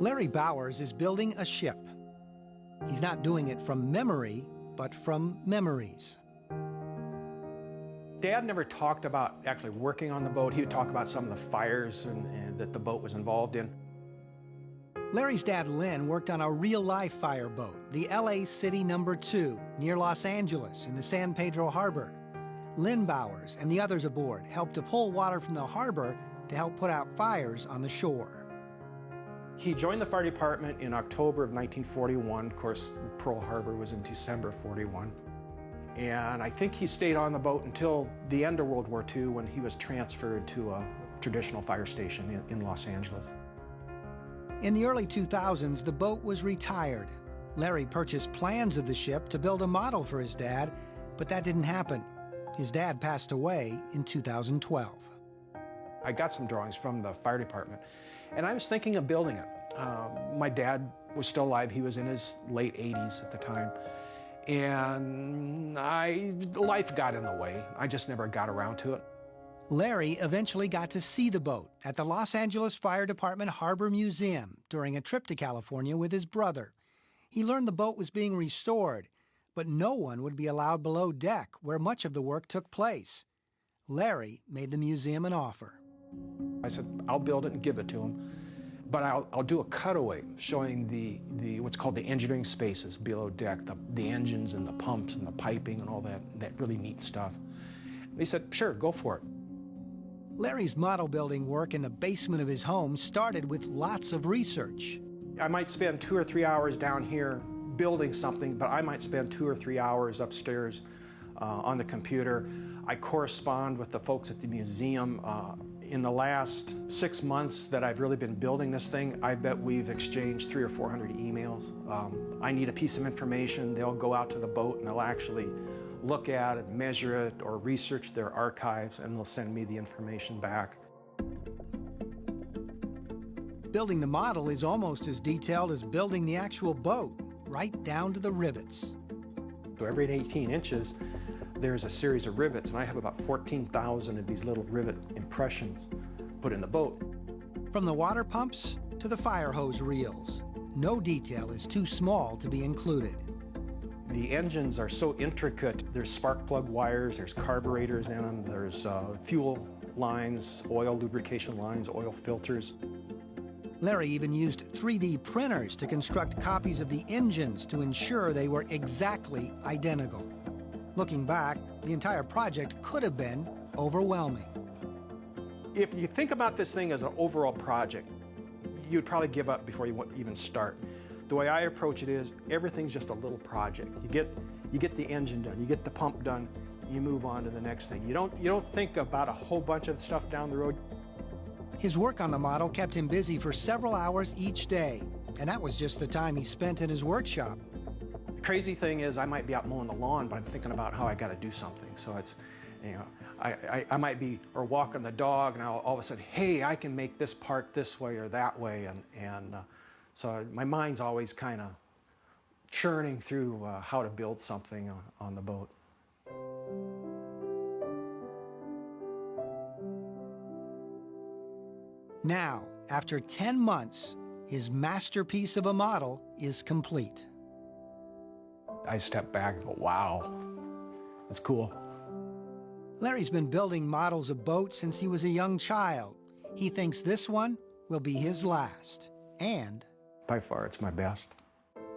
Larry Bowers is building a ship. He's not doing it from memory, but from memories. Dad never talked about actually working on the boat. He would talk about some of the fires and that the boat was involved in. Larry's dad, Lynn, worked on a real-life fire boat, the LA City No. 2, near Los Angeles in the San Pedro Harbor. Lynn Bowers and the others aboard helped to pull water from the harbor to help put out fires on the shore. He joined the fire department in October of 1941. Of course, Pearl Harbor was in December 41. And I think he stayed on the boat until the end of World War II when he was transferred to a traditional fire station in Los Angeles. In the early 2000s, the boat was retired. Larry purchased plans of the ship to build a model for his dad, but that didn't happen. His dad passed away in 2012. I got some drawings from the fire department, and I was thinking of building it. My dad was still alive. He was in his late 80s at the time. And life got in the way. I just never got around to it. Larry eventually got to see the boat at the Los Angeles Fire Department Harbor Museum during a trip to California with his brother. He learned the boat was being restored, but no one would be allowed below deck where much of the work took place. Larry made the museum an offer. I said, I'll build it and give it to him, but I'll do a cutaway showing the what's called the engineering spaces below deck, the engines and the pumps and the piping and all that really neat stuff. And he said, sure, go for it. Larry's model building work in the basement of his home started with lots of research. I might spend 2 or 3 hours down here building something, but I might spend 2 or 3 hours upstairs on the computer. I correspond with the folks at the museum. In the last 6 months that I've really been building this thing, I bet we've exchanged 300 or 400 emails. I need a piece of information, they'll go out to the boat and they'll actually look at it, measure it, or research their archives, and they'll send me the information back. Building the model is almost as detailed as building the actual boat, right down to the rivets. So every 18 inches, there's a series of rivets, and I have about 14,000 of these little rivet impressions put in the boat. From the water pumps to the fire hose reels, no detail is too small to be included. The engines are so intricate. There's spark plug wires, there's carburetors in them, there's fuel lines, oil lubrication lines, oil filters. Larry even used 3D printers to construct copies of the engines to ensure they were exactly identical. Looking back, the entire project could have been overwhelming. If you think about this thing as an overall project, you'd probably give up before you even start. The way I approach it is, everything's just a little project. You get the engine done, you get the pump done, you move on to the next thing. You don't think about a whole bunch of stuff down the road. His work on the model kept him busy for several hours each day, and that was just the time he spent in his workshop. The crazy thing is, I might be out mowing the lawn, but I'm thinking about how I got to do something. So it's, you know, I might be or walking the dog, and I'll all of a sudden, hey, I can make this part this way or that way, and so my mind's always kind of churning through how to build something on the boat. Now, after 10 months, his masterpiece of a model is complete. I step back and go, wow, that's cool. Larry's been building models of boats since he was a young child. He thinks this one will be his last, and by far, it's my best.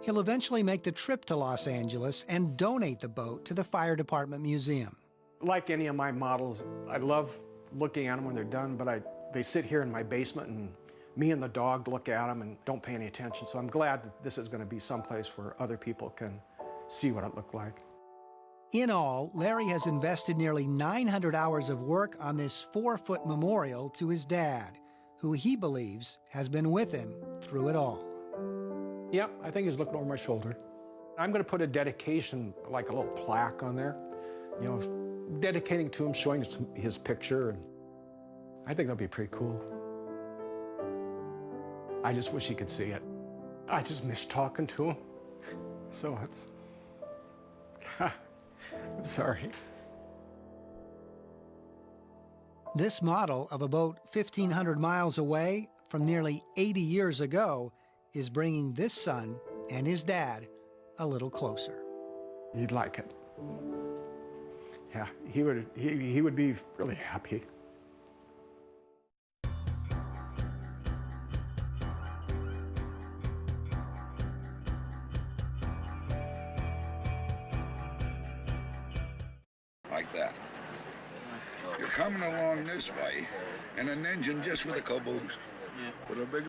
He'll eventually make the trip to Los Angeles and donate the boat to the Fire Department Museum. Like any of my models, I love looking at them when they're done, but they sit here in my basement, and me and the dog look at them and don't pay any attention. So I'm glad that this is going to be someplace where other people can see what it looked like. In all, Larry has invested nearly 900 hours of work on this 4-foot memorial to his dad, who he believes has been with him through it all. Yeah, I think he's looking over my shoulder. I'm going to put a dedication, like a little plaque on there, you know, dedicating to him, showing his picture, and I think that'd be pretty cool. I just wish he could see it. I just miss talking to him, so it's... I'm sorry. This model of a boat 1,500 miles away from nearly 80 years ago is bringing this son and his dad a little closer. You'd like it. Yeah, he would be really happy. Like that. You're coming along this way, and an engine just with a caboose. With a big